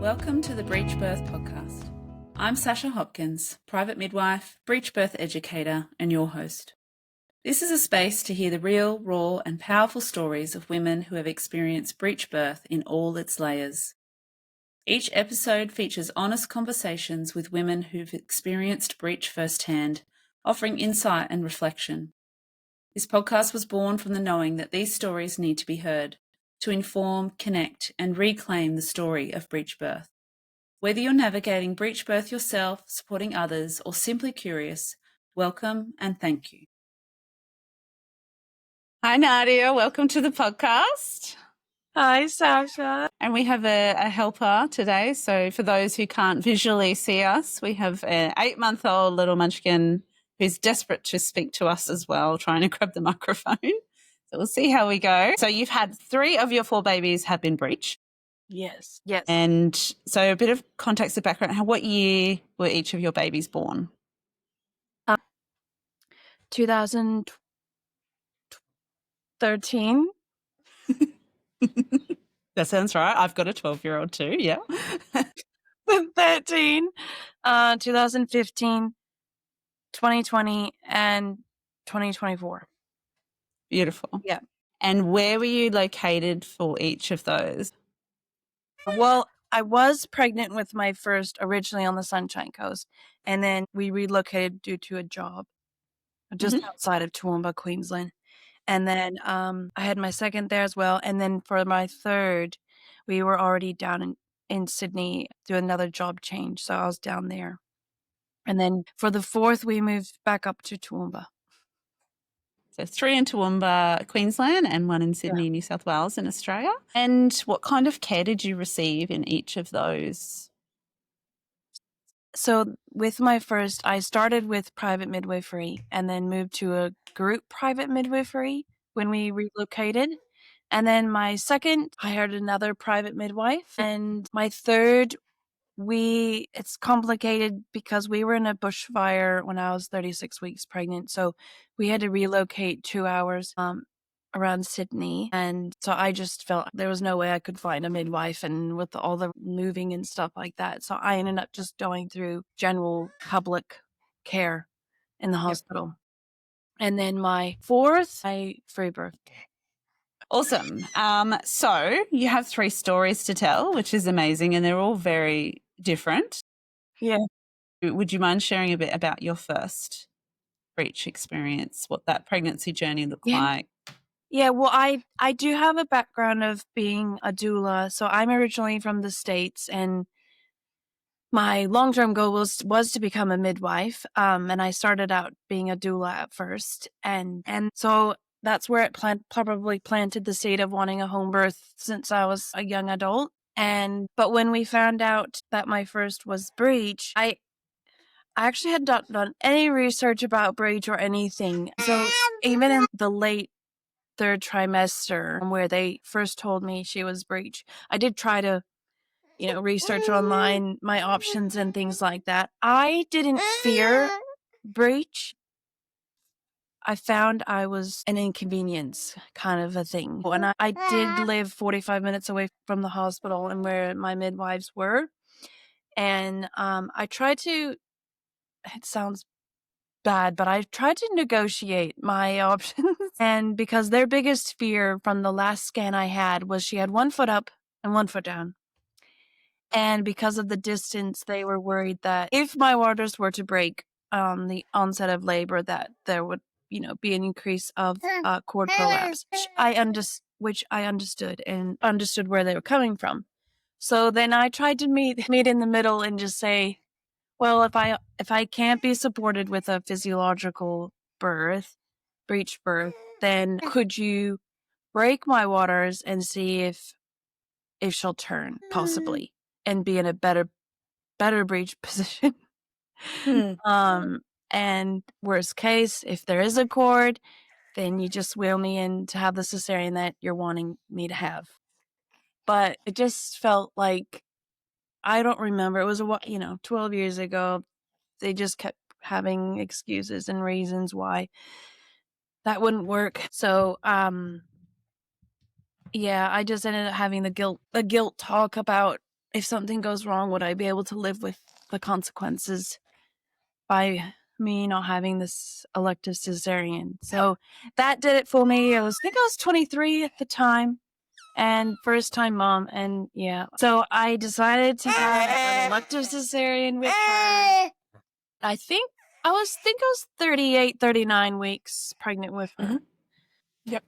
Welcome to the Breech Birth Podcast. I'm Sasha Hopkins, private midwife, breech birth educator, and your host. This is a space to hear the real, raw, and powerful stories of women who have experienced breech birth in all its layers. Each episode features honest conversations with women who've experienced breech firsthand, offering insight and reflection. This podcast was born from the knowing that these stories need to be heard to inform, connect, and reclaim the story of breech birth. Whether you're navigating breech birth yourself, supporting others, or simply curious, welcome and thank you. Hi, Nadia. Welcome to the podcast. Hi, Sasha. And we have a helper today. So for those who can't visually see us, we have an 8-month-old little munchkin who's desperate to speak to us as well, trying to grab the microphone. So we'll see how we go. So you've had 3 of your 4 babies have been breech. Yes. And so a bit of context of background. What year were each of your babies born? 2013. That sounds right. I've got a 12-year-old too. Yeah. 13, 2015, 2020, and 2024. Beautiful. Yeah. And where were you located for each of those? Well, I was pregnant with my first originally on the Sunshine Coast, and then we relocated due to a job just outside of Toowoomba, Queensland. And then I had my second there as well. And then for my third, we were already down in Sydney doing another job change. So I was down there. And then for the fourth, we moved back up to Toowoomba. So 3 in Toowoomba, Queensland, and 1 in Sydney, New South Wales in Australia. And what kind of care did you receive in each of those? So with my first, I started with private midwifery and then moved to a group private midwifery when we relocated. And then my second, I hired another private midwife. And my third, it's complicated because we were in a bushfire when I was 36 weeks pregnant. So we had to relocate 2 hours around Sydney. And so I just felt there was no way I could find a midwife and with all the moving and stuff like that. So I ended up just going through general public care in the hospital. And then my fourth, I free birth. Awesome. So you have 3 stories to tell, which is amazing, and they're all very different. Yeah. Would you mind sharing a bit about your first breech experience, what that pregnancy journey looked like? Yeah, well, I do have a background of being a doula. So I'm originally from the States, and my long-term goal was to become a midwife. And I started out being a doula at first. And so that's where it probably planted the seed of wanting a home birth since I was a young adult. But when we found out that my first was breech, I actually had not done any research about breech or anything. So even in the late 3rd trimester where they first told me she was breech, I did try to research online my options and things like that. I didn't fear breech. I found I was an inconvenience kind of a thing. And I did live 45 minutes away from the hospital and where my midwives were. And I tried to, it sounds bad, but I tried to negotiate my options. And because their biggest fear from the last scan I had was she had 1 foot up and 1 foot down. And because of the distance, they were worried that if my waters were to break the onset of labor, that there would, be an increase of cord prolapse, which I understood and understood where they were coming from. So then I tried to meet in the middle and just say, well, if I can't be supported with a physiological birth, breech birth, then could you break my waters and see if she'll turn possibly and be in a better breech position. And worst case, if there is a cord, then you just wheel me in to have the cesarean that you're wanting me to have. But it just felt like, I don't remember. It was 12 years ago. They just kept having excuses and reasons why that wouldn't work. So, yeah, I just ended up having the guilt talk about if something goes wrong, would I be able to live with the consequences by me not having this elective cesarean? So that did it for me. I think I was 23 at the time and first time mom. And yeah, so I decided to have an elective cesarean with her. I think I was 38, 39 weeks pregnant with her. Yep.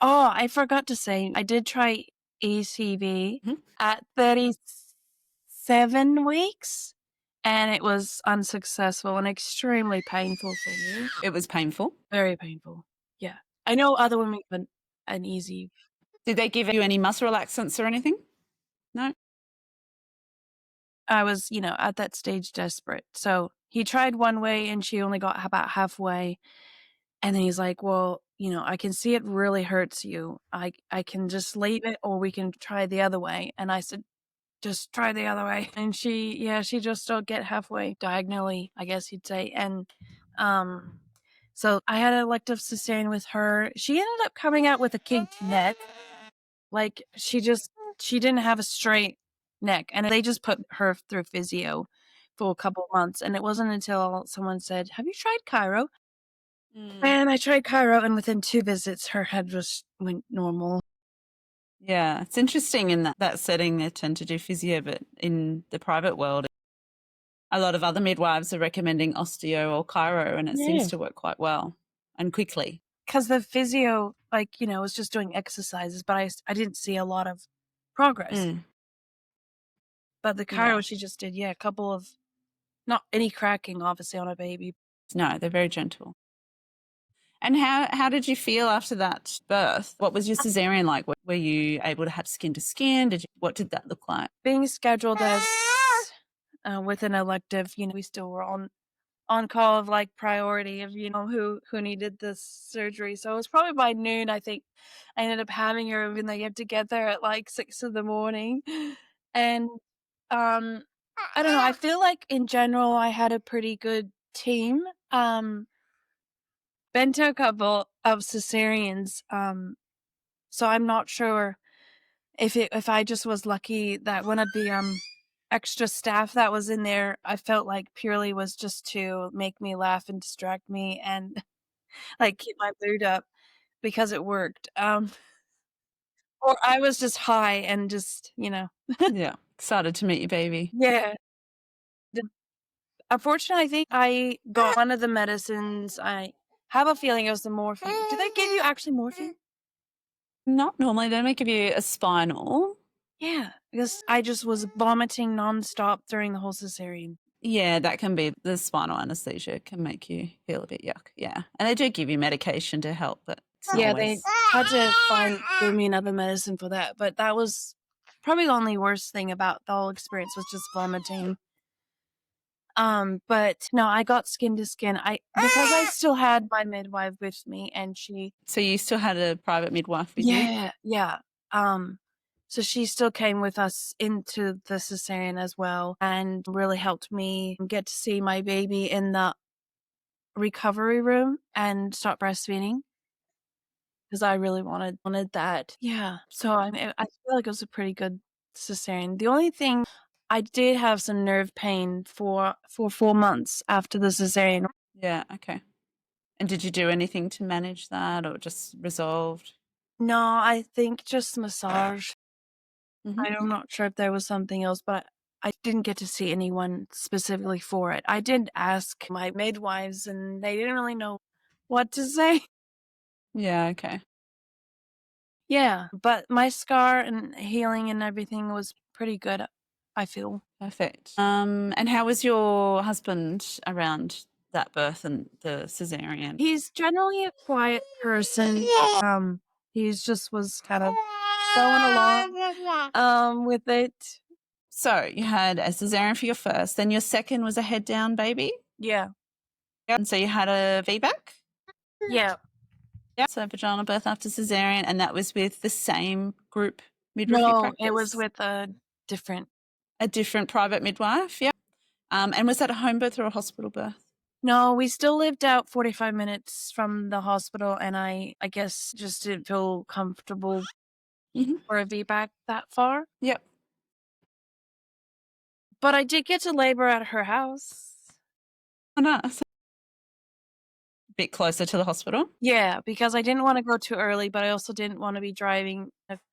Oh, I forgot to say, I did try ECV at 37 weeks, and it was unsuccessful and extremely painful for me. It was painful. Very painful. Yeah. I know other women have an easy. Did they give you any muscle relaxants or anything? No? I was, at that stage desperate. So he tried one way and she only got about halfway. And then he's like, well, I can see it really hurts you. I can just leave it or we can try the other way. And I said, just try the other way. And she just don't get halfway diagonally, I guess you'd say. And so I had an elective cesarean with her. She ended up coming out with a kinked neck. Like she didn't have a straight neck. And they just put her through physio for a couple of months. And it wasn't until someone said, have you tried chiro? And I tried chiro, and within 2 visits, her head just went normal. Yeah, it's interesting in that setting they tend to do physio, but in the private world, a lot of other midwives are recommending osteo or chiro, and it seems to work quite well and quickly. Because the physio, was just doing exercises, but I didn't see a lot of progress. But the chiro, she just did, a couple of, not any cracking, obviously, on a baby. No, they're very gentle. And how did you feel after that birth? What was your cesarean like? Were you able to have skin to skin? What did that look like? Being scheduled as with an elective, we still were on call of priority of who needed this surgery. So it was probably by noon. I think I ended up having her, even though you have to get there at 6 a.m. And I don't know. I feel like in general I had a pretty good team. Been to a couple of cesareans, so I'm not sure if I just was lucky that one of the extra staff that was in there, I felt like purely was just to make me laugh and distract me and keep my mood up because it worked. Or I was just high and just, Yeah, excited to meet your baby. Yeah. Unfortunately, I think I got one of the medicines. I have a feeling it was the morphine. Do they give you actually morphine? Not normally. They don't give you a spinal. Yeah, because I just was vomiting nonstop during the whole cesarean. Yeah, that can be the spinal anesthesia can make you feel a bit yuck. Yeah. And they do give you medication to help, but they had to give me another medicine for that. But that was probably the only worst thing about the whole experience was just vomiting. But no, I got skin to skin. Because I still had my midwife with me and she. So you still had a private midwife with you? Yeah. So she still came with us into the cesarean as well and really helped me get to see my baby in the recovery room and start breastfeeding because I really wanted that. Yeah. So I feel like it was a pretty good cesarean. The only thing, I did have some nerve pain for 4 months after the cesarean. Yeah, okay. And did you do anything to manage that or just resolved? No, I think just massage. Mm-hmm. I'm not sure if there was something else, but I didn't get to see anyone specifically for it. I did ask my midwives and they didn't really know what to say. Yeah, okay. Yeah, but my scar and healing and everything was pretty good, I feel. Perfect. And how was your husband around that birth and the cesarean? He's generally a quiet person. He's just was kind of going along with it. So you had a cesarean for your first, then your second was a head down baby? Yeah. And so you had a VBAC? Yeah. Yeah. So vaginal birth after cesarean, and that was with the same group midwifery practice? No, it was with a different private midwife, yeah. And was that a home birth or a hospital birth? No, we still lived out 45 minutes from the hospital, and I guess just didn't feel comfortable for a VBAC that far. Yep. But I did get to labor at her house. Oh, nice. A bit closer to the hospital? Yeah, because I didn't wanna go too early, but I also didn't wanna be driving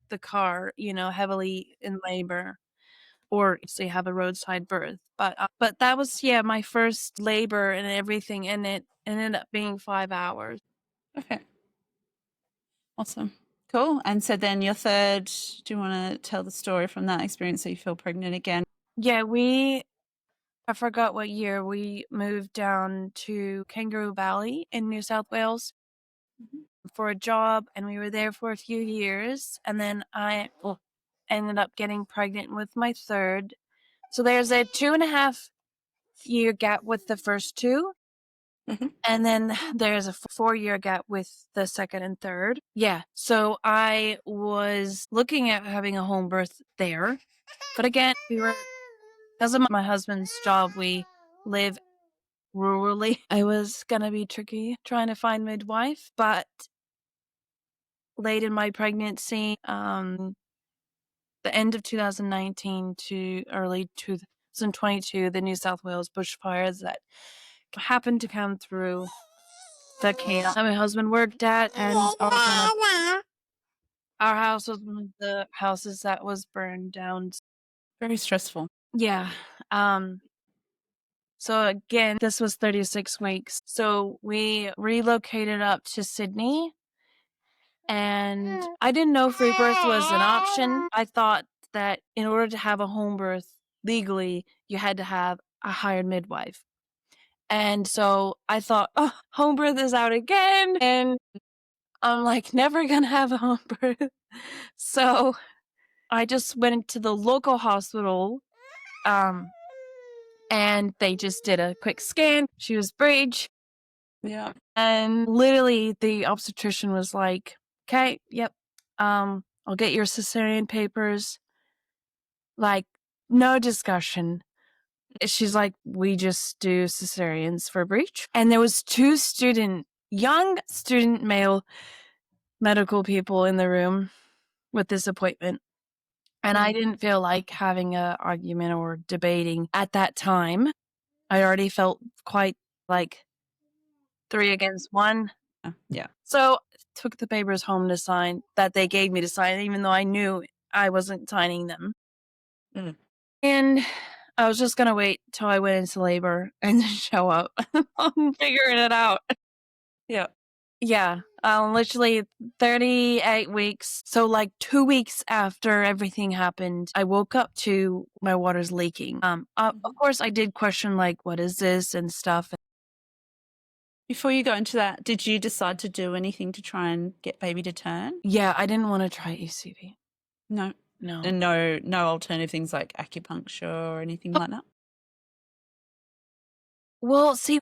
the car, heavily in labor or say have a roadside birth. But that was, yeah, my first labor and everything, and it ended up being 5 hours. Okay. Awesome. Cool. And so then your third, do you want to tell the story from that experience so you feel pregnant again? Yeah, I forgot what year we moved down to Kangaroo Valley in New South Wales Mhm. for a job, and we were there for a few years, and then I ended up getting pregnant with my third. So there's a 2.5-year gap with the first two, Mhm. and then there's a 4-year gap with the second and third. Yeah, so I was looking at having a home birth there, but again, because of my husband's job, we live rurally. It was gonna be tricky trying to find midwife, but late in my pregnancy, the end of 2019 to early 2022, the New South Wales bushfires that happened to come through the camp that my husband worked at, and our house was one of the houses that was burned down. Very stressful. Yeah. Um, so again, this was 36 weeks. So we relocated up to Sydney, and I didn't know free birth was an option. I thought that in order to have a home birth legally, you had to have a hired midwife. And so I thought, oh, home birth is out again. And I'm like, never gonna have a home birth. So I just went to the local hospital, um, and they just did a quick scan. She was breech. Yeah. And literally the obstetrician was like, okay, yep, I'll get your cesarean papers. Like, no discussion. She's like, we just do cesareans for breech. And there was two young student male medical people in the room with this appointment. And I didn't feel like having a argument or debating at that time. I already felt quite like 3 against 1. Yeah. So took the papers home to sign that they gave me to sign, even though I knew I wasn't signing them. Mm. And I was just gonna wait till I went into labor and then show up. I'm figuring it out. Yeah. Yeah, literally 38 weeks. So like 2 weeks after everything happened, I woke up to my water's leaking. Of course, I did question like, what is this and stuff. Before you go into that, did you decide to do anything to try and get baby to turn? Yeah, I didn't want to try ECV. No. No. And no alternative things like acupuncture or anything like that? Well, see,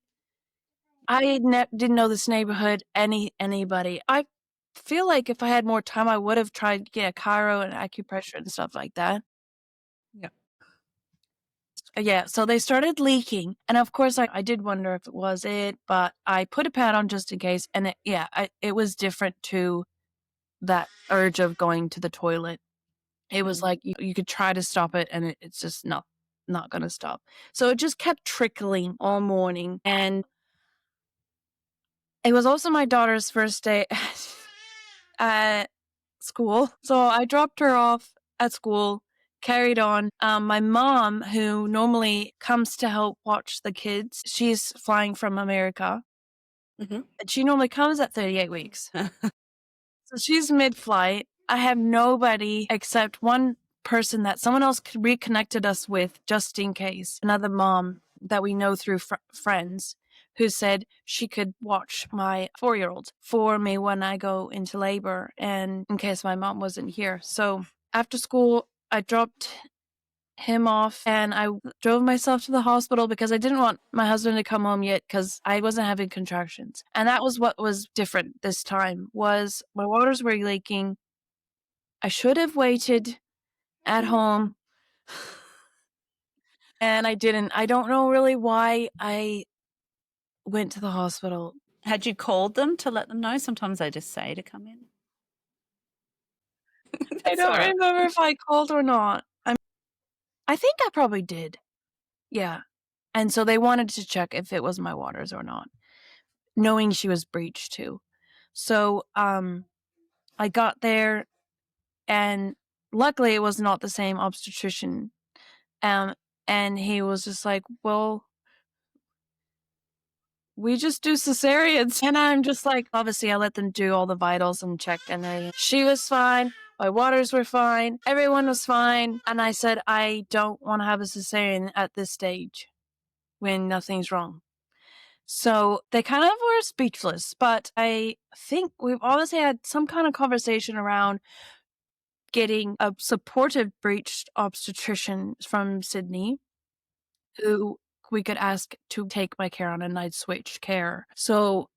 I didn't know this neighborhood, anybody. I feel like if I had more time, I would have tried to get a chiro and acupressure and stuff like that. Yeah. Yeah, so they started leaking, and of course, I did wonder if it was it, but I put a pad on just in case, and it was different to that urge of going to the toilet. It was like you could try to stop it, and it's just not gonna stop. So it just kept trickling all morning, and it was also my daughter's first day at school. So I dropped her off at school, carried on. My mom, who normally comes to help watch the kids, she's flying from America. Mhm. And she normally comes at 38 weeks. So she's mid flight. I have nobody except one person that someone else reconnected us with just in case. Another mom that we know through friends who said she could watch my 4-year-old for me when I go into labor and in case my mom wasn't here. So after school, I dropped him off and I drove myself to the hospital because I didn't want my husband to come home yet because I wasn't having contractions. And that was what was different this time was my waters were leaking. I should have waited at home and I didn't. I don't know really why I went to the hospital. Had you called them to let them know? Sometimes they just say to come in. I That's all don't right. remember if I called or not. I think I probably did. Yeah. And so they wanted to check if it was my waters or not, knowing she was breached too. So I got there, and luckily it was not the same obstetrician. And he was just like, well, we just do cesareans. And I'm just like, obviously I let them do all the vitals and check, and she was fine. My waters were fine. Everyone was fine. And I said, I don't want to have a cesarean at this stage when nothing's wrong. So they kind of were speechless, but I think we've obviously had some kind of conversation around getting a supportive breech obstetrician from Sydney who we could ask to take my care on, and I'd switch care. So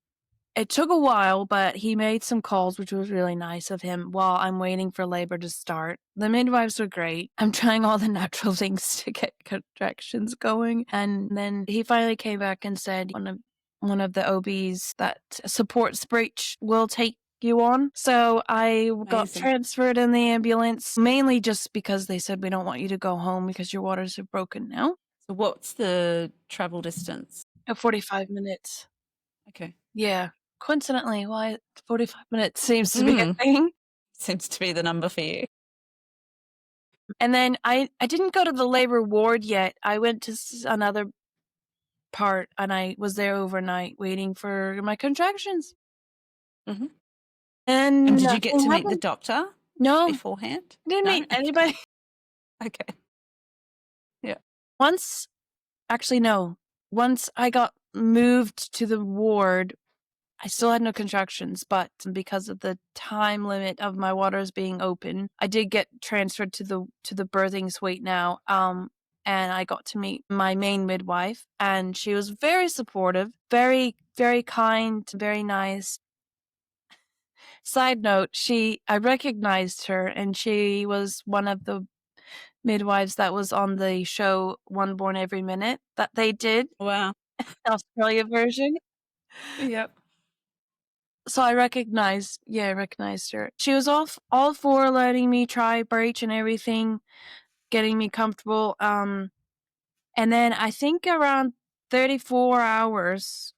it took a while, but he made some calls, which was really nice of him, while I'm waiting for labor to start. The midwives were great. I'm trying all the natural things to get contractions going. And then he finally came back and said one of the OBs that supports Breech will take you on. So I got Amazing. transferred in the ambulance, mainly just because they said we don't want you to go home because your waters are broken now. So what's the travel distance? 45 minutes. Okay. Yeah. Coincidentally, why 45 minutes seems to be a thing. Seems to be the number for you. And then I didn't go to the labor ward yet. I went to another part, and I was there overnight waiting for my contractions. Mhm. And did you get to meet the happened. doctor No, beforehand? didn't No? meet anybody. Okay. Yeah. Once I got moved to the ward, I still had no contractions, but because of the time limit of my waters being open, I did get transferred to the birthing suite now. And I got to meet my main midwife, and she was very supportive, very, very kind, very nice. Side note, I recognized her, and she was one of the midwives that was on the show One Born Every Minute that they did, Wow. Australia version. Yep. So I recognized her. She was all for letting me try breech and everything, getting me comfortable. And then I think around 34 hours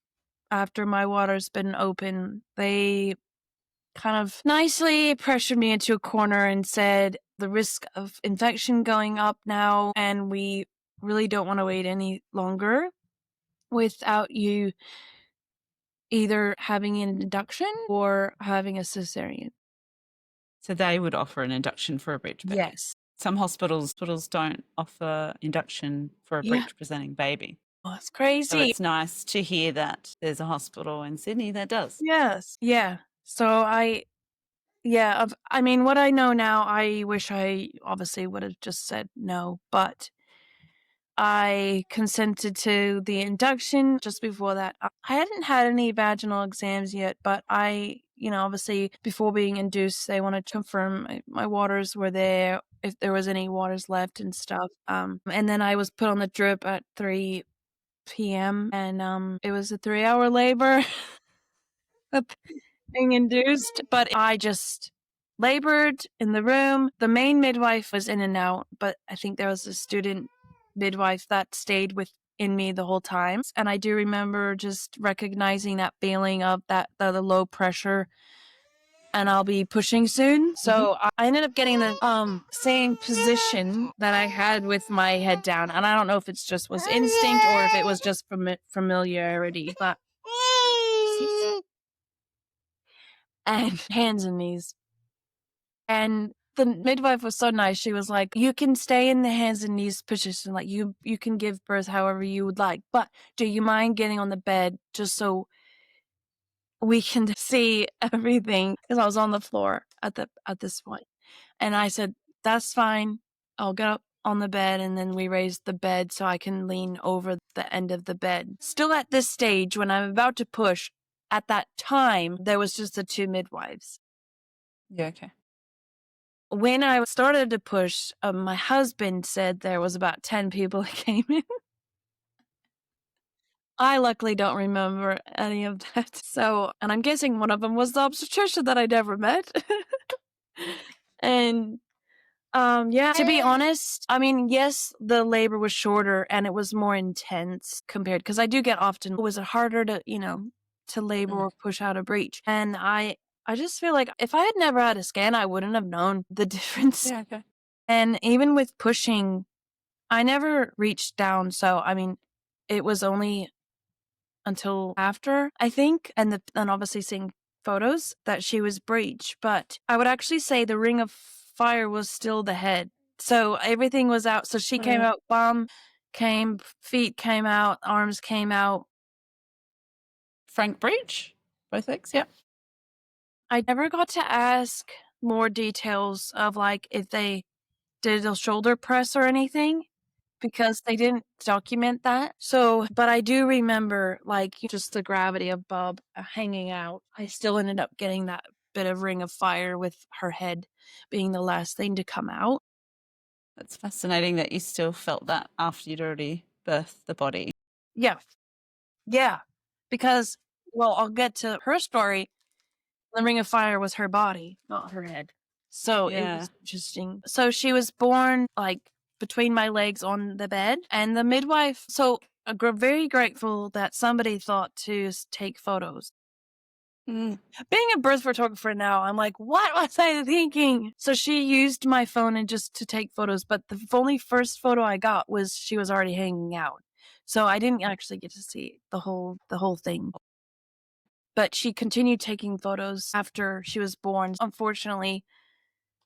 after my water's been open, they kind of nicely pressured me into a corner and said the risk of infection going up now, and we really don't want to wait any longer without you either having an induction or having a cesarean. So they would offer an induction for a breech baby. Yes. Some hospitals don't offer induction for a Yeah. breech presenting baby. Oh, that's So crazy. it's nice to hear that there's a hospital in Sydney that does. Yes. Yeah. So I mean, what I know now, I wish I obviously would have just said no, but I consented to the induction just before that. I hadn't had any vaginal exams yet, but obviously before being induced, they wanted to confirm my waters were there, if there was any waters left and stuff. And then I was put on the drip at 3 p.m. and it was a 3-hour labor being induced, but I just labored in the room. The main midwife was in and out, but I think there was a student midwife that stayed within me the whole time. And I do remember just recognizing that feeling of the low pressure, and I'll be pushing soon. So I ended up getting the same position that I had with my head down. And I don't know if it's just was instinct or if it was just familiarity, but and hands and knees. And the midwife was so nice. She was like, you can stay in the hands and knees position. Like you can give birth however you would like, but do you mind getting on the bed just so we can see everything? Because I was on the floor at this point. And I said, that's fine. I'll get up on the bed, and then we raised the bed so I can lean over the end of the bed. Still at this stage, when I'm about to push, at that time, there was just the 2 midwives. Yeah, okay. When I started to push, my husband said there was about 10 people that came in. I luckily don't remember any of that. So, and I'm guessing one of them was the obstetrician that I never met. And Yeah, to be honest, I mean, yes, the labor was shorter and it was more intense compared, because I do get often, was it harder to, to labor or push out a breech? And I just feel like if I had never had a scan, I wouldn't have known the difference. Yeah, okay. And even with pushing, I never reached down. So, I mean, it was only until after, I think, and obviously seeing photos that she was breech. But I would actually say the ring of fire was still the head. So everything was out. So she came out, bum came, feet came out, arms came out. Frank Breech? Both legs, yeah. I never got to ask more details of like if they did a shoulder press or anything, because they didn't document that. So, but I do remember like just the gravity of Bob hanging out. I still ended up getting that bit of ring of fire with her head being the last thing to come out. That's fascinating that you still felt that after you'd already birthed the body. Yeah. Yeah. Because, well, I'll get to her story. The ring of fire was her body, not her head. So it Yeah. was interesting. So she was born like between my legs on the bed, and the midwife. So very grateful that somebody thought to take photos. Mm. Being a birth photographer now, I'm like, what was I thinking? So she used my phone and just to take photos, but the only first photo I got was she was already hanging out. So I didn't actually get to see the whole thing. But she continued taking photos after she was born. Unfortunately,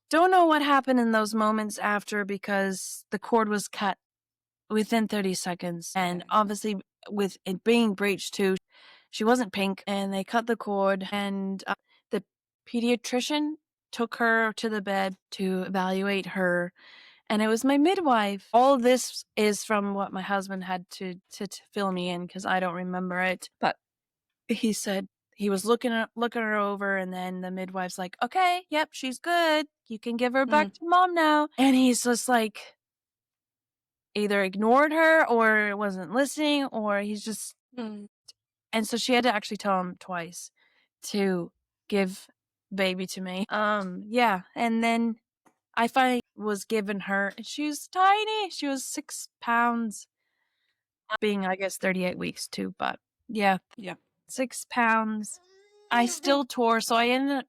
don't know what happened in those moments after, because the cord was cut within 30 seconds. And obviously, with it being breached too, she wasn't pink, and they cut the cord. And the pediatrician took her to the bed to evaluate her. And it was my midwife. All of this is from what my husband had to fill me in, because I don't remember it. But he said he was looking her over, and then the midwife's like, "Okay, yep, she's good. You can give her back to mom now." And he's just like either ignored her or wasn't listening, or he's just. And so she had to actually tell him twice to give baby to me. Yeah, and then I finally was given her, and she was tiny. She was 6 pounds, being I guess 38 weeks too, but yeah. Yeah. 6 pounds. I still tore, so I ended up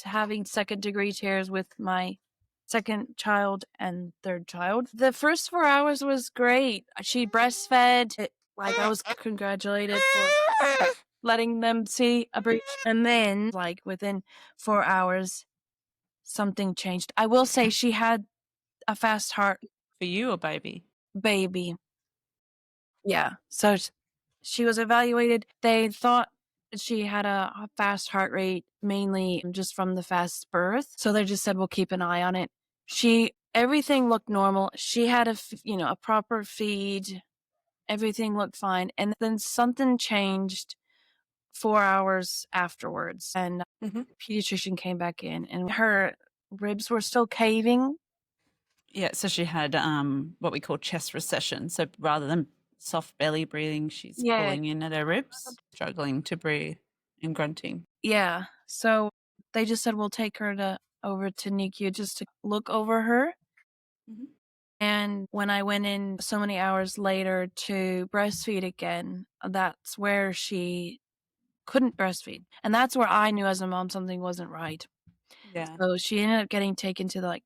having second-degree tears with my second child and third child. The first 4 hours was great. She breastfed. Like, I was congratulated for letting them see a breech. And then, like, within 4 hours, something changed. I will say she had a fast heart. For you or baby? Baby. Yeah. So she was evaluated. They thought she had a fast heart rate, mainly just from the fast birth. So they just said, we'll keep an eye on it. Everything looked normal. She had a proper feed. Everything looked fine. And then something changed 4 hours afterwards. And the pediatrician came back in, and her ribs were still caving. Yeah, so she had what we call chest recession. So rather than soft belly breathing, she's pulling in at her ribs, struggling to breathe and grunting. Yeah. So they just said, we'll take her over to NICU just to look over her. And when I went in so many hours later to breastfeed again, that's where she couldn't breastfeed. And that's where I knew as a mom something wasn't right. Yeah. So she ended up getting taken to the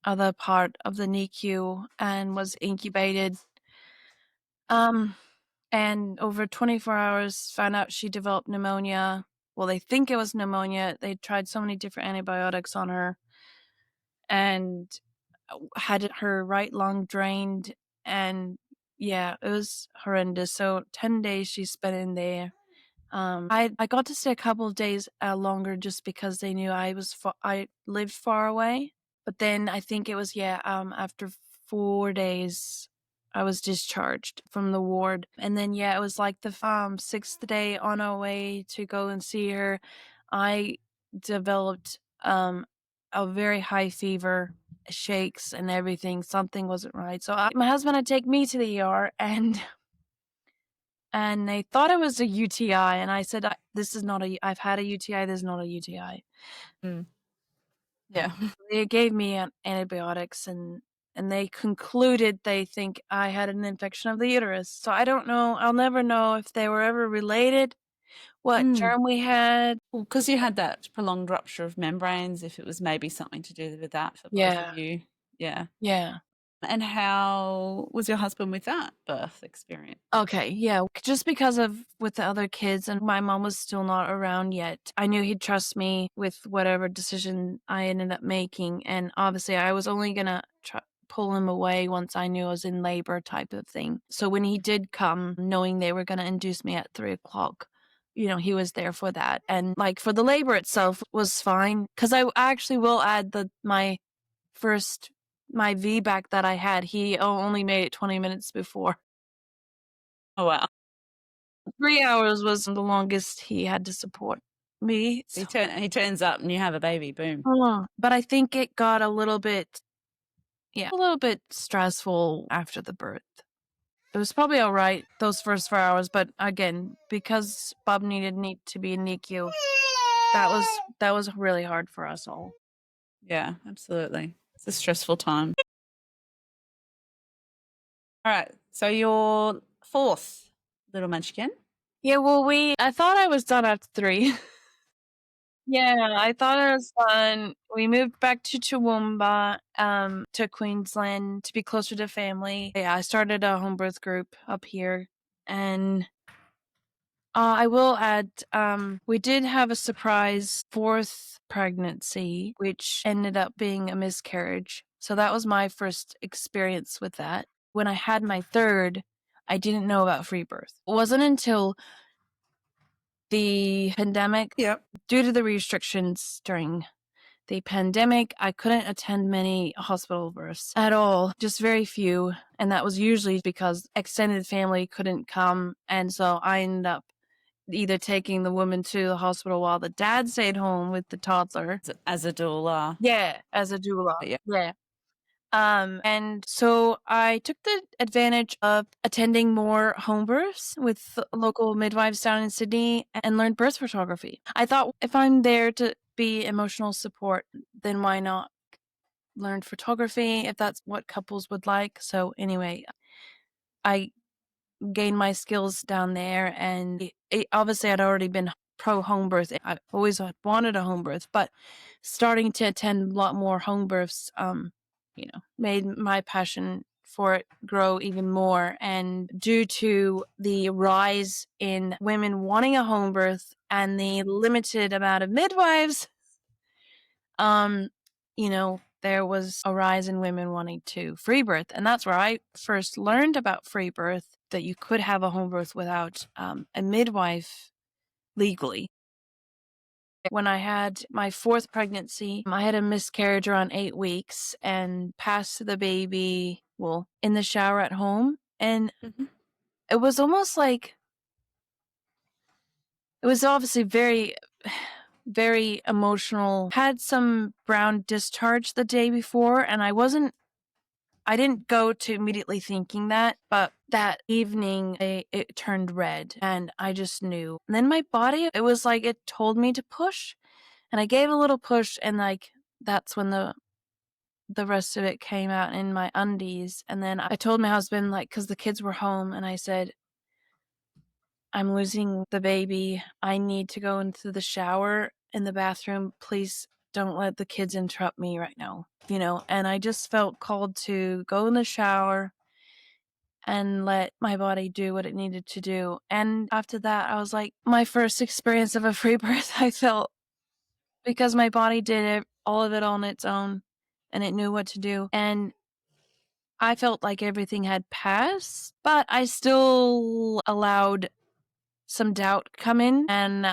other part of the NICU and was incubated. And over 24 hours found out she developed pneumonia. Well, they think it was pneumonia. They tried so many different antibiotics on her and had her right lung drained. And yeah, it was horrendous. So 10 days she spent in there. I got to stay a couple of days longer just because they knew I lived far away. But then I think it was after 4 days I was discharged from the ward. And then it was like the 6th day on our way to go and see her, I developed a very high fever, shakes and everything. Something wasn't right. So my husband had to take me to the ER, and they thought it was a UTI, and I said, this is not I've had a UTI, this is not a UTI. Yeah. They gave me antibiotics and they concluded they think I had an infection of the uterus. So I don't know. I'll never know if they were ever related, what Mm. germ we had. Well, because you had that prolonged rupture of membranes, if it was maybe something to do with that for both of Yeah. you. Yeah. Yeah. And how was your husband with that birth experience? Okay, yeah, just because of with the other kids and my mom was still not around yet, I knew he'd trust me with whatever decision I ended up making, and obviously I was only gonna pull him away once I knew I was in labor type of thing. So when he did come, knowing they were gonna induce me at 3 o'clock, he was there for that. And like for the labor itself was fine. Cause I actually will add that first my VBAC that I had, he only made it 20 minutes before. Oh, wow. 3 hours was the longest he had to support me, so He turns up and you have a baby, boom. but I think it got a little bit stressful after the birth. It was probably alright those first 4 hours, but again, because Bob need to be in NICU, that was really hard for us all. Yeah, absolutely. It's a stressful time. All right. So your fourth little munchkin. Yeah, well, I thought I was done after 3. Yeah, I thought I was done. We moved back to Toowoomba, to Queensland to be closer to family. Yeah, I started a home birth group up here, and I will add, we did have a surprise 4th pregnancy, which ended up being a miscarriage. So that was my first experience with that. When I had my 3rd, I didn't know about free birth. It wasn't until the pandemic, Yep. due to the restrictions during the pandemic, I couldn't attend many hospital births at all, just very few. And that was usually because extended family couldn't come. And so I ended up either taking the woman to the hospital while the dad stayed home with the toddler. As a doula. Yeah, as a doula. Yeah. Yeah. And so I took the advantage of attending more home births with local midwives down in Sydney and learned birth photography. I thought if I'm there to be emotional support, then why not learn photography if that's what couples would like? So anyway, I gained my skills down there, and obviously I'd already been pro home birth. I always had wanted a home birth, but starting to attend a lot more home births, made my passion for it grow even more. And due to the rise in women wanting a home birth and the limited amount of midwives, there was a rise in women wanting to free birth. And that's where I first learned about free birth, that you could have a home birth without a midwife legally. When I had my 4th pregnancy, I had a miscarriage around 8 weeks and passed the baby, well, in the shower at home. And Mm-hmm. it was almost like, it was obviously very, very emotional. Had some brown discharge the day before, and I didn't go to immediately thinking that, but that evening it turned red and I just knew. And then my body, it was like it told me to push, and I gave a little push, and like that's when the rest of it came out in my undies. And then I told my husband, like, cuz the kids were home, and I said, I'm losing the baby. I need to go into the shower in the bathroom. Please don't let the kids interrupt me right now. And I just felt called to go in the shower and let my body do what it needed to do. And after that, I was like, my first experience of a free birth, I felt, because my body did it, all of it on its own, and it knew what to do. And I felt like everything had passed, but I still allowed some doubt come in, and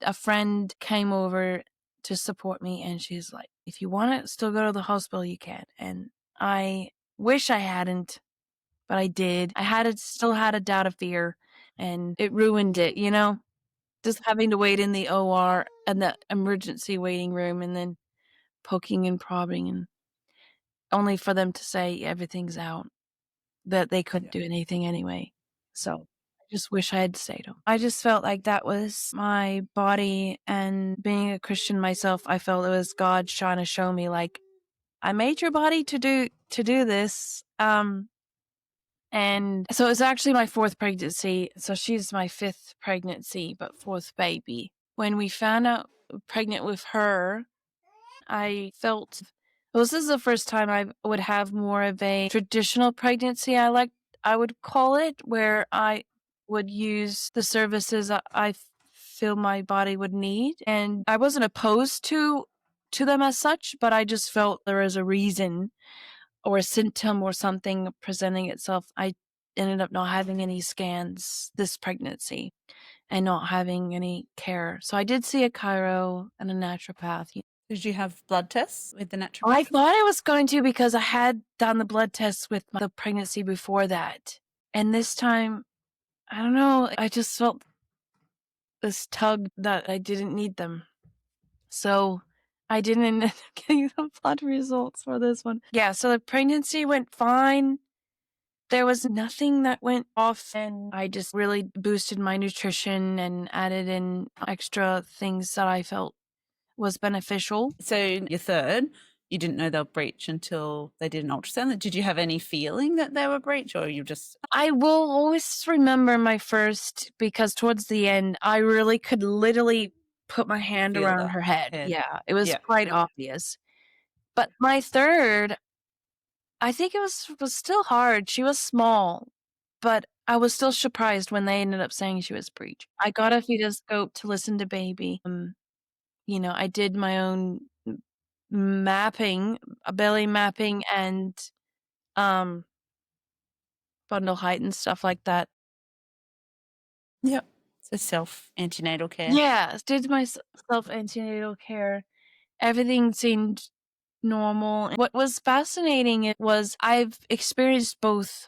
a friend came over to support me, and she's like, if you want to still go to the hospital, you can. And I wish I hadn't, but I did. Still had a doubt of fear, and it ruined it, just having to wait in the OR and the emergency waiting room, and then poking and prodding, and only for them to say everything's out, that they couldn't do anything anyway. So just wish I had stayed home. I just felt like that was my body, and being a Christian myself, I felt it was God trying to show me, like, I made your body to do this. And so it's actually my 4th pregnancy. So she's my 5th pregnancy, but 4th baby. When we found out pregnant with her, I felt, well, this is the first time I would have more of a traditional pregnancy, I would call it, where I would use the services I feel my body would need. And I wasn't opposed to them as such, but I just felt there was a reason or a symptom or something presenting itself. I ended up not having any scans this pregnancy and not having any care. So I did see a chiro and a naturopath. Did you have blood tests with the naturopath? I thought I was going to, because I had done the blood tests with the pregnancy before that. And this time, I don't know, I just felt this tug that I didn't need them. So I didn't end up getting the blood results for this one. Yeah, so the pregnancy went fine. There was nothing that went off, and I just really boosted my nutrition and added in extra things that I felt was beneficial. So your third, you didn't know they were breech until they did an ultrasound. Did you have any feeling that they were breech, or you just... I will always remember my first, because towards the end, I really could literally put my hand Feel around the her head. head. Yeah, it was Yeah. quite obvious. But my third, I think it was still hard. She was small, but I was still surprised when they ended up saying she was breech. I got a fetoscope to listen to baby. I did my own mapping, belly mapping, and bundle height and stuff like that. Yep. So self-antenatal care. Yeah, did my self-antenatal care. Everything seemed normal. What was fascinating was I've experienced both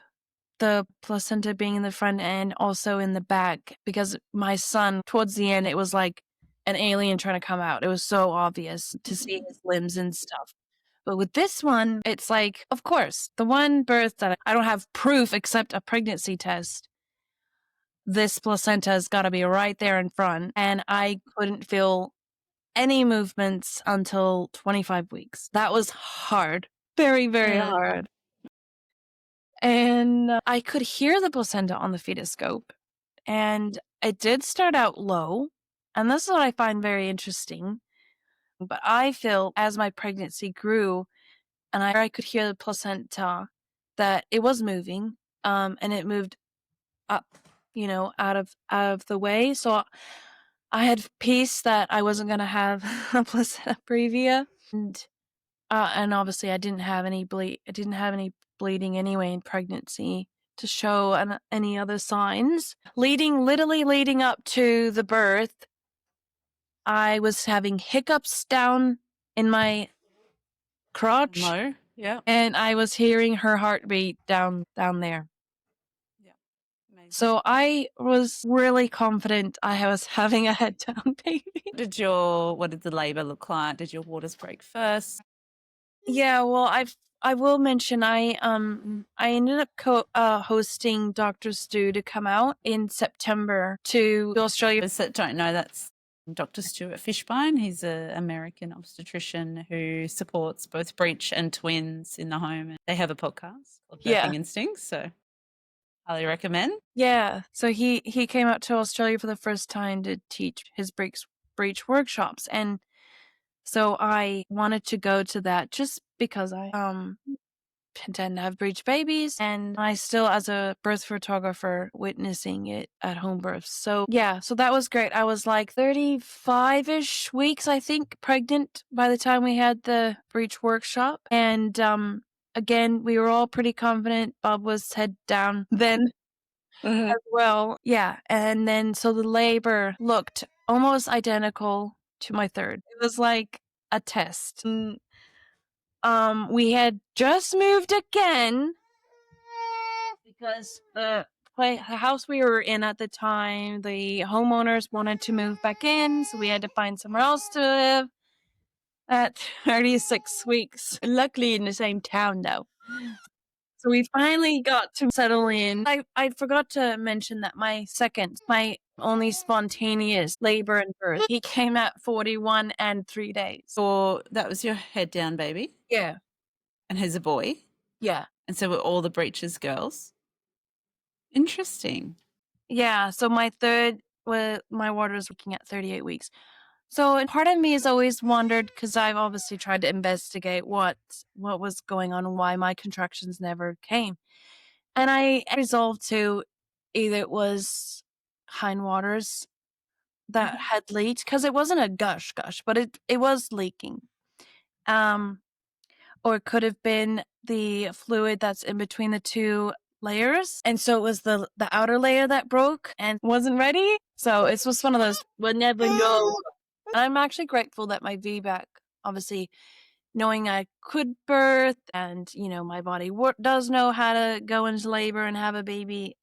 the placenta being in the front and also in the back, because my son, towards the end, it was like an alien trying to come out. It was so obvious to see his limbs and stuff. But with this one, it's like, of course, the one birth that I don't have proof except a pregnancy test, this placenta's got to be right there in front. And I couldn't feel any movements until 25 weeks. That was hard. Very, very hard. And I could hear the placenta on the fetoscope. And it did start out low. And this is what I find very interesting. But I feel as my pregnancy grew, and I could hear the placenta, that it was moving, and it moved up, out of the way. So I had peace that I wasn't going to have a placenta previa, and obviously I didn't have any bleeding anyway in pregnancy to show any other signs. Literally leading up to the birth, I was having hiccups down in my crotch. No. Yeah. And I was hearing her heartbeat down there. Yeah. Amazing. So I was really confident I was having a head down baby. What did the labor look like? Did your waters break first? Yeah, well, I will mention I ended up hosting Dr. Stu to come out in September to Australia. Those that don't know, that's Dr. Stuart Fishbein. He's an American obstetrician who supports both breech and twins in the home. They have a podcast called Birthing Instincts, so highly recommend. Yeah, so he came out to Australia for the first time to teach his breech workshops, and so I wanted to go to that just because I intend to have breech babies, and I still, as a birth photographer, witnessing it at home births. So yeah, so that was great. I was like 35-ish weeks, I think, pregnant by the time we had the breech workshop. And again, we were all pretty confident. Bob was head down then as well. Yeah, and then so the labor looked almost identical to my third. It was like a test. We had just moved again because the house we were in at the time, the homeowners wanted to move back in, so we had to find somewhere else to live at 36 weeks. Luckily in the same town, though. So we finally got to settle in. I forgot to mention that my only spontaneous labor and birth, he came at 41 and 3 days. So that was your head down baby? Yeah. And he's a boy? Yeah. And so were all the Breeches girls? Interesting. Yeah. So my water was looking at 38 weeks. So part of me has always wondered, because I've obviously tried to investigate what was going on and why my contractions never came. And I resolved to either it was hindwaters that had leaked, because it wasn't a gush, but it was leaking. Or it could have been the fluid that's in between the two layers. And so it was the outer layer that broke and wasn't ready. So it's just one of those, we'll never know. And I'm actually grateful that my VBAC, obviously, knowing I could birth and, my body does know how to go into labor and have a baby,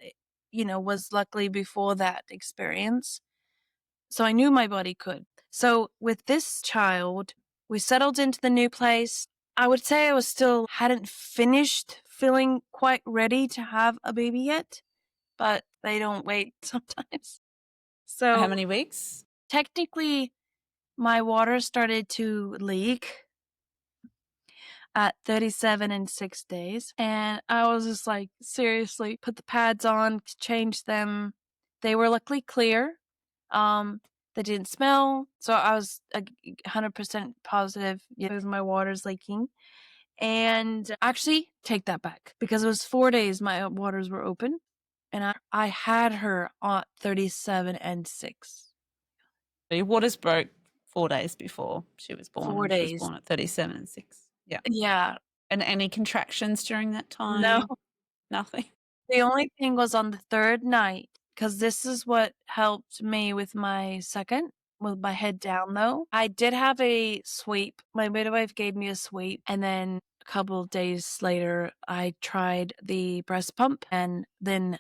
was luckily before that experience. So I knew my body could. So with this child, we settled into the new place. I would say I hadn't finished feeling quite ready to have a baby yet, but they don't wait sometimes. So How many weeks? technically, my water started to leak at 37 and 6 days. And I was just like, seriously, put the pads on, change them. They were luckily clear. They didn't smell. So I was 100% positive because my water's leaking. And actually, take that back, because it was 4 days my waters were open. And I had her on 37 and 6. So your waters broke 4 days before she was born. 4 And she was days. born at 37 and 6. Yeah. Yeah. And any contractions during that time? No. Nothing? The only thing was on the third night, because this is what helped me with my second, with my head down though. I did have a sweep. My midwife gave me a sweep, and then a couple of days later, I tried the breast pump, and then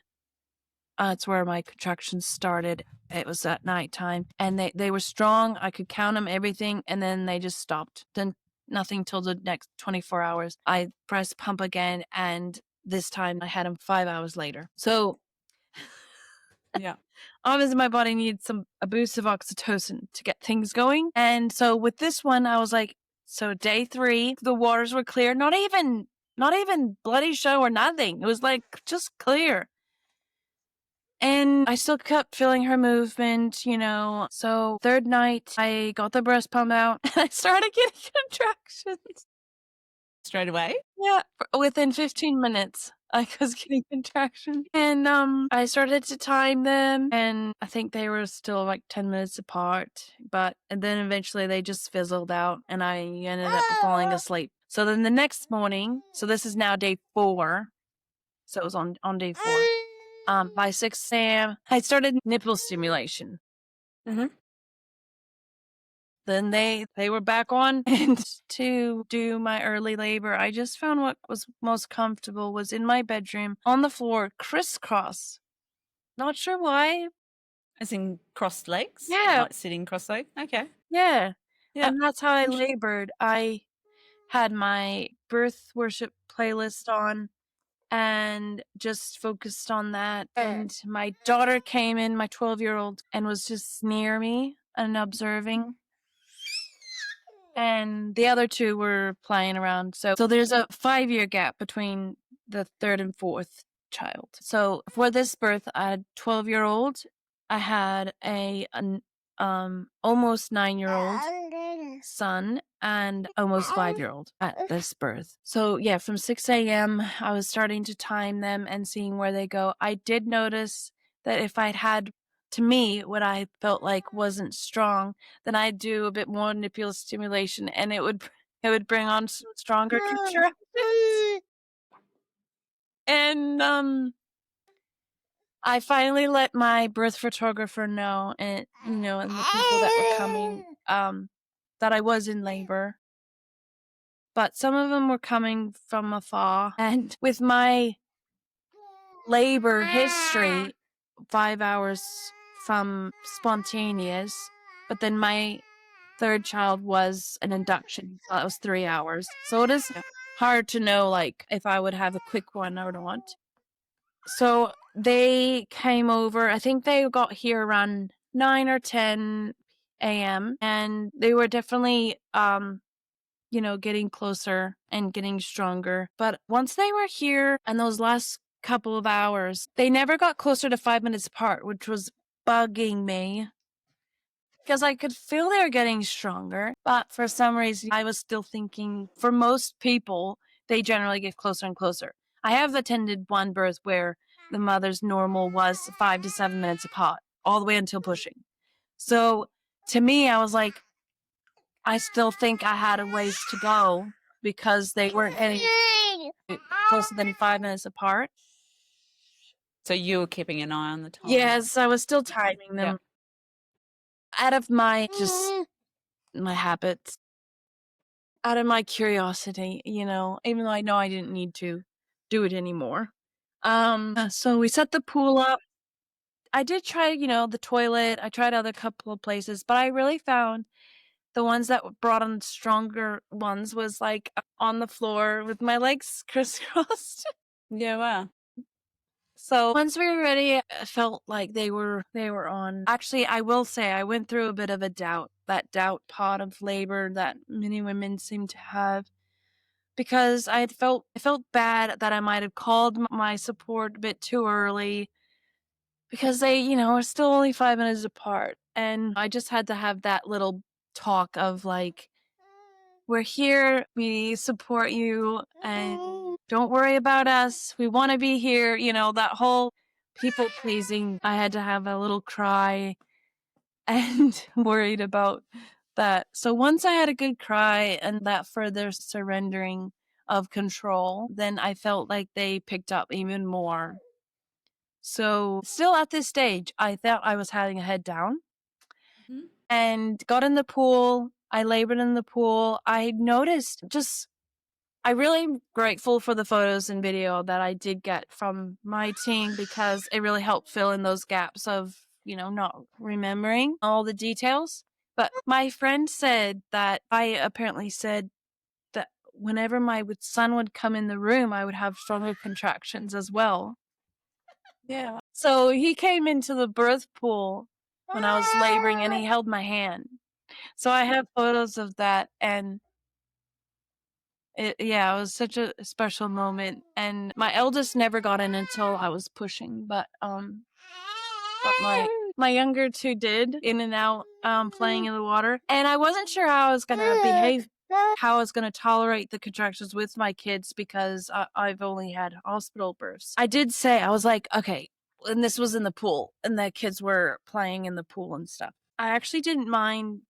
it's where my contractions started. It was at nighttime, and they were strong. I could count them, everything, and then they just stopped. Then nothing till the next 24 hours. I breast pump again, and this time I had them 5 hours later. So Yeah. obviously my body needs a boost of oxytocin to get things going. And so with this one, I was like, so day 3, the waters were clear. Not even bloody show or nothing. It was like just clear. And I still kept feeling her movement, So third night, I got the breast pump out and I started getting contractions. Straight away? Yeah, within 15 minutes, I was getting contractions. And I started to time them, and I think they were still like 10 minutes apart. And then eventually they just fizzled out, and I ended up falling asleep. So then the next morning, so this is now day 4. So it was on day 4. By 6 a.m., I started nipple stimulation. Mm-hmm. Then they were back on, and to do my early labor, I just found what was most comfortable was in my bedroom on the floor, crisscross. Not sure why. As in crossed legs? Yeah. Like sitting cross-legged? Okay. Yeah. Yeah. And that's how I labored. I had my birth worship playlist on and just focused on that. And my daughter came in, my 12-year-old, and was just near me and observing. And the other 2 were playing around. So there's a 5-year gap between the 3rd and 4th child. So for this birth, I had 12-year-old. I had an almost 9-year-old son and almost 5-year-old at this birth. So yeah, from 6 a.m., I was starting to time them and seeing where they go. I did notice that if I'd had, to me, what I felt like wasn't strong, then I'd do a bit more nipple stimulation, and it would bring on some stronger contractions. And I finally let my birth photographer know, and and the people that were coming, that I was in labor. But some of them were coming from afar, and with my labor history, 5 hours from spontaneous, but then my third child was an induction, so that was 3 hours. So it is hard to know like if I would have a quick one or not. So they came over. I think they got here around 9 or 10 a.m. and they were definitely getting closer and getting stronger. But once they were here and those last couple of hours, they never got closer to 5 minutes apart, which was bugging me because I could feel they were getting stronger. But for some reason, I was still thinking for most people, they generally get closer and closer. I have attended one birth where the mother's normal was 5 to 7 minutes apart, all the way until pushing. So to me, I was like, I still think I had a ways to go because they weren't any closer than 5 minutes apart. So you were keeping an eye on the time? Yes, I was still timing them. Yep. Out of my my habits, out of my curiosity, even though I know I didn't need to do it anymore. So we set the pool up. I did try, the toilet. I tried other couple of places, but I really found the ones that brought on stronger ones was like on the floor with my legs crisscrossed. Yeah, wow. So once we were ready, I felt like they were on. Actually, I will say I went through a bit of a doubt, that doubt pod of labor that many women seem to have, because I felt bad that I might have called my support a bit too early because they, are still only 5 minutes apart. And I just had to have that little talk of like, we're here, we support you, and don't worry about us. We want to be here. That whole people pleasing. I had to have a little cry and worried about that. So once I had a good cry and that further surrendering of control, then I felt like they picked up even more. So still at this stage, I thought I was having a head down and got in the pool. I labored in the pool. I noticed I really am grateful for the photos and video that I did get from my team because it really helped fill in those gaps of, not remembering all the details. But my friend said that I apparently said that whenever my son would come in the room, I would have stronger contractions as well. Yeah. So he came into the birth pool when I was laboring and he held my hand. So I have photos of that and it was such a special moment. And my eldest never got in until I was pushing, but my younger two did in and out playing in the water. And I wasn't sure how I was gonna behave, how I was gonna tolerate the contractions with my kids because I've only had hospital births. I did say, I was like, okay, and this was in the pool and the kids were playing in the pool and stuff. I actually didn't mind.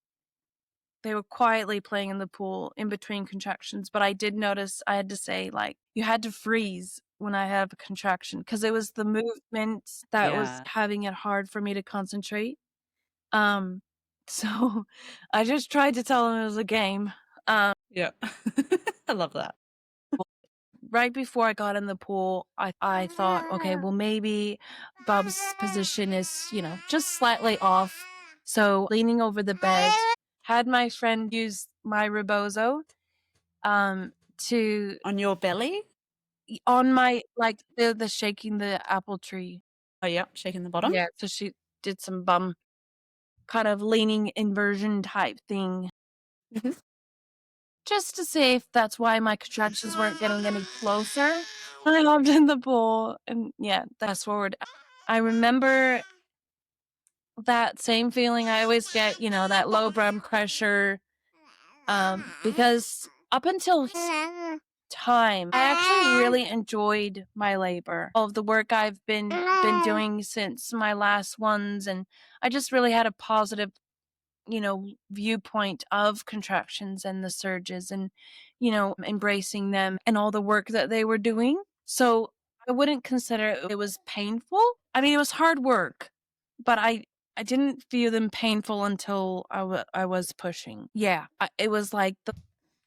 They were quietly playing in the pool in between contractions, but I did notice I had to say, like, you had to freeze when I have a contraction because it was the movement that was having it hard for me to concentrate. So I just tried to tell them it was a game. Yeah. I love that. Right before I got in the pool, I thought, okay, well, maybe Bob's position is, just slightly off. So leaning over the bed, had my friend use my rebozo to On your belly? on my like the shaking the apple tree. Oh, yeah, shaking the bottom. Yeah, so she did some bum kind of leaning inversion type thing. Just to see if that's why my contractions weren't getting any closer. I hopped in the pool and fast forward. I remember that same feeling I always get, that low blood pressure. Because up until time, I actually really enjoyed my labor. All of the work I've been doing since my last ones, and I just really had a positive viewpoint of contractions and the surges and, embracing them and all the work that they were doing. So I wouldn't consider it was painful. I mean, it was hard work, but I didn't feel them painful until I was pushing. Yeah, it was like